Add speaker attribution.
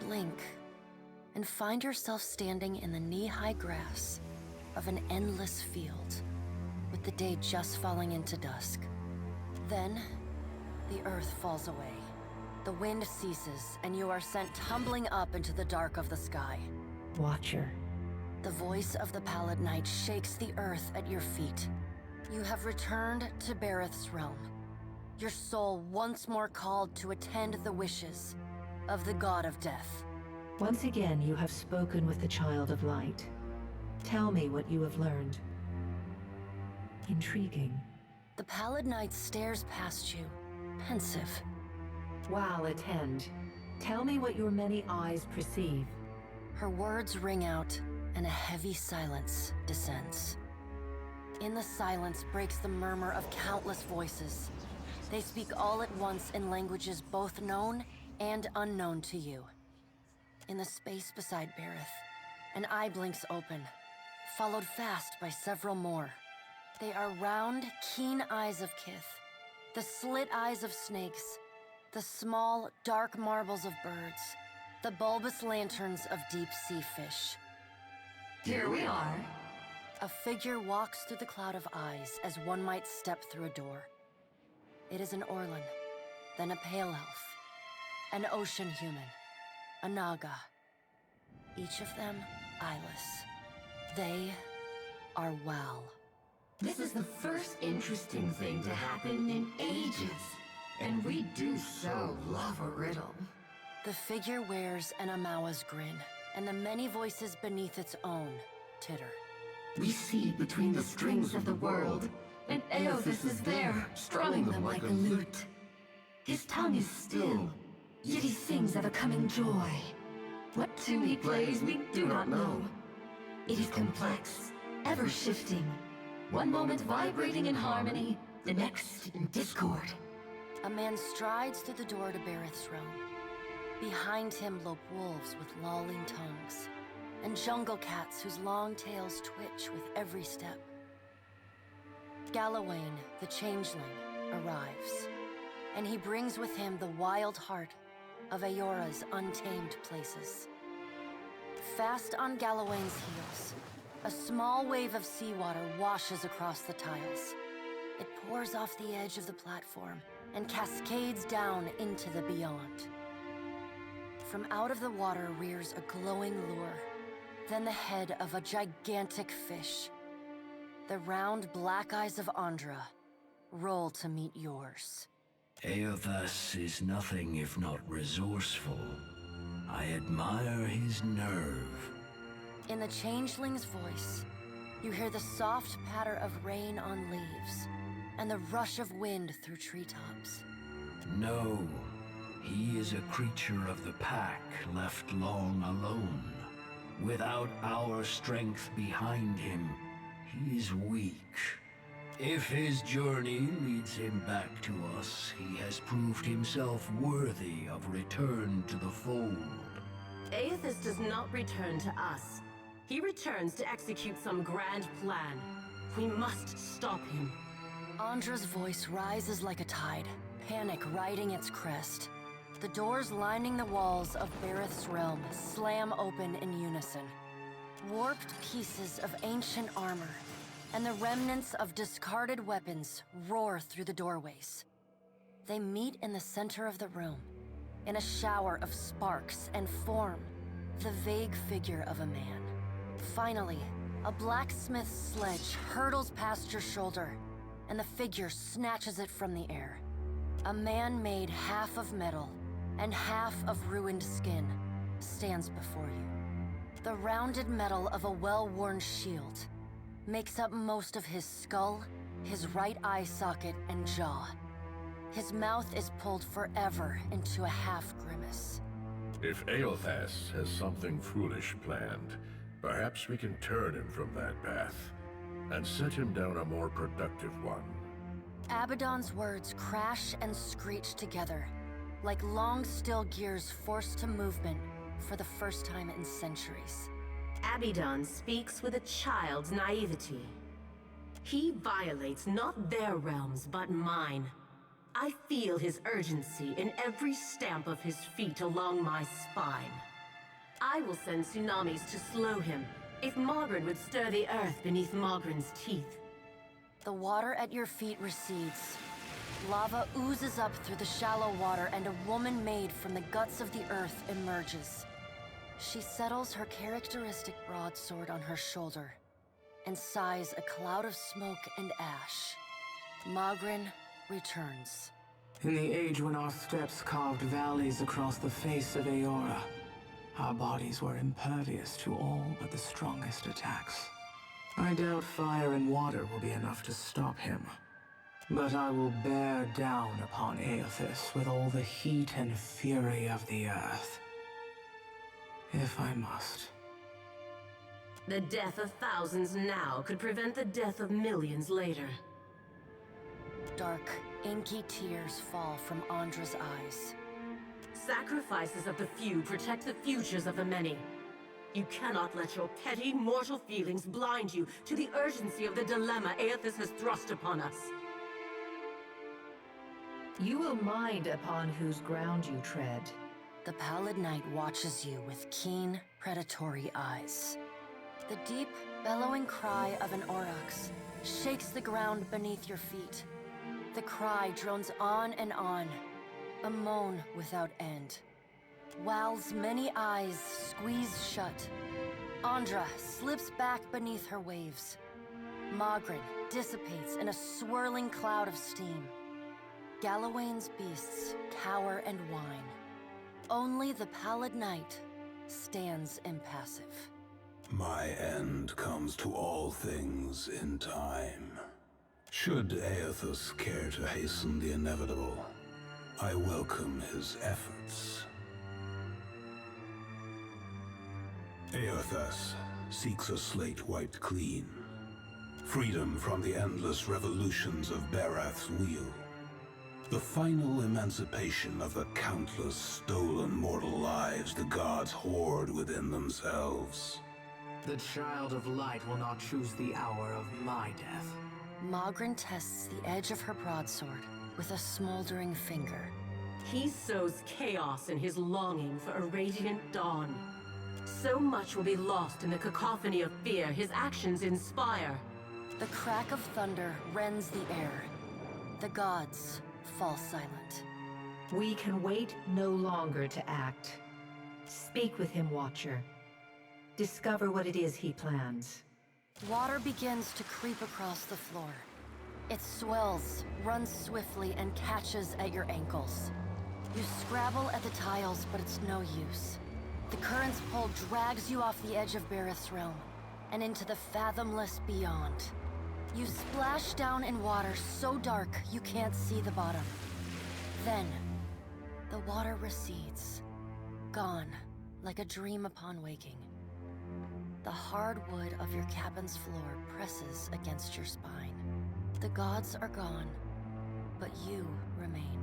Speaker 1: blink and find yourself standing in the knee-high grass of an endless field, with the day just falling into dusk. Then, the earth falls away. The wind ceases, and you are sent tumbling up into the dark of the sky.
Speaker 2: Watcher.
Speaker 1: The voice of the Pallid Knight shakes the earth at your feet. You have returned to Berath's realm. Your soul once more called to attend the wishes of the God of Death.
Speaker 2: Once again, you have spoken with the Child of Light. Tell me what you have learned. Intriguing.
Speaker 1: The Pallid Knight stares past you, pensive.
Speaker 2: Wael, attend. Tell me what your many eyes perceive.
Speaker 1: Her words ring out, and a heavy silence descends. In the silence breaks the murmur of countless voices. They speak all at once in languages both known and unknown to you. In the space beside Berath, an eye blinks open, followed fast by several more. They are round, keen eyes of Kith, the slit eyes of snakes, the small, dark marbles of birds, the bulbous lanterns of deep-sea fish.
Speaker 3: Here we are.
Speaker 1: A figure walks through the cloud of eyes as one might step through a door. It is an Orlan, then a pale elf, an ocean human, a Naga. Each of them eyeless. They are Wael.
Speaker 3: This is the first interesting thing to happen in ages. And we do so love a riddle.
Speaker 1: The figure wears an Amawa's grin, and the many voices beneath its own titter.
Speaker 3: We see between the strings of the world, and Eothas is there, strumming them like a lute. His tongue is still, yet he sings of a coming joy. What tune he plays, we do not know. It is complex, ever-shifting. One moment vibrating in harmony, the next in discord.
Speaker 1: A man strides through the door to Berath's realm. Behind him lope wolves with lolling tongues, and jungle cats whose long tails twitch with every step. Galawain, the changeling, arrives, and he brings with him the wild heart of Eora's untamed places. Fast on Galawain's heels, a small wave of seawater washes across the tiles. It pours off the edge of the platform and cascades down into the beyond. From out of the water rears a glowing lure, then the head of a gigantic fish. The round black eyes of Ondra roll to meet yours.
Speaker 4: Eothas is nothing if not resourceful. I admire his nerve.
Speaker 1: In the changeling's voice, you hear the soft patter of rain on leaves and the rush of wind through treetops.
Speaker 4: No, he is a creature of the pack left long alone. Without our strength behind him, he is weak. If his journey leads him back to us, he has proved himself worthy of return to the fold.
Speaker 5: Eothas does not return to us. He returns to execute some grand plan. We must stop him.
Speaker 1: Ondra's voice rises like a tide, panic riding its crest. The doors lining the walls of Berath's realm slam open in unison. Warped pieces of ancient armor and the remnants of discarded weapons roar through the doorways. They meet in the center of the room, in a shower of sparks, and form the vague figure of a man. Finally, a blacksmith's sledge hurtles past your shoulder, and the figure snatches it from the air. A man made half of metal and half of ruined skin stands before you. The rounded metal of a well-worn shield makes up most of his skull, his right eye socket, and jaw. His mouth is pulled forever into a half-grimace.
Speaker 6: If Eothas has something foolish planned, perhaps we can turn him from that path and set him down a more productive one.
Speaker 1: Abydon's words crash and screech together, like long steel gears forced to movement for the first time in centuries.
Speaker 5: Abydon speaks with a child's naivety. He violates not their realms, but mine. I feel his urgency in every stamp of his feet along my spine. I will send tsunamis to slow him, if Magran would stir the earth beneath Magran's teeth.
Speaker 1: The water at your feet recedes. Lava oozes up through the shallow water, and a woman made from the guts of the earth emerges. She settles her characteristic broadsword on her shoulder, and sighs a cloud of smoke and ash. Magran returns.
Speaker 7: In the age when our steps carved valleys across the face of Eora, our bodies were impervious to all but the strongest attacks. I doubt fire and water will be enough to stop him. But I will bear down upon Eothas with all the heat and fury of the earth. If I must.
Speaker 5: The death of thousands now could prevent the death of millions later.
Speaker 1: Dark, inky tears fall from Ondra's eyes.
Speaker 5: Sacrifices of the few protect the futures of the many. You cannot let your petty, mortal feelings blind you to the urgency of the dilemma Eothas has thrust upon us.
Speaker 2: You will mind upon whose ground you tread.
Speaker 1: The Pallid Knight watches you with keen, predatory eyes. The deep, bellowing cry of an aurochs shakes the ground beneath your feet. The cry drones on and on, a moan without end. Wael's many eyes squeeze shut. Ondra slips back beneath her waves. Magran dissipates in a swirling cloud of steam. Galawain's beasts cower and whine. Only the Pallid Knight stands impassive.
Speaker 4: My end comes to all things in time. Should Eothas care to hasten the inevitable, I welcome his efforts. Eothas seeks a slate wiped clean. Freedom from the endless revolutions of Berath's wheel. The final emancipation of the countless stolen mortal lives the gods hoard within themselves.
Speaker 7: The Child of Light will not choose the hour of my death.
Speaker 1: Magran tests the edge of her broadsword with a smoldering finger.
Speaker 5: He sows chaos in his longing for a radiant dawn. So much will be lost in the cacophony of fear his actions inspire.
Speaker 1: The crack of thunder rends the air. The gods fall silent.
Speaker 2: We can wait no longer to act. Speak with him, Watcher. Discover what it is he plans.
Speaker 1: Water begins to creep across the floor. It swells, runs swiftly, and catches at your ankles. You scrabble at the tiles, but it's no use. The current's pull drags you off the edge of Berath's realm, and into the fathomless beyond. You splash down in water so dark you can't see the bottom. Then, the water recedes, gone like a dream upon waking. The hard wood of your cabin's floor presses against your spine. The gods are gone, but you remain.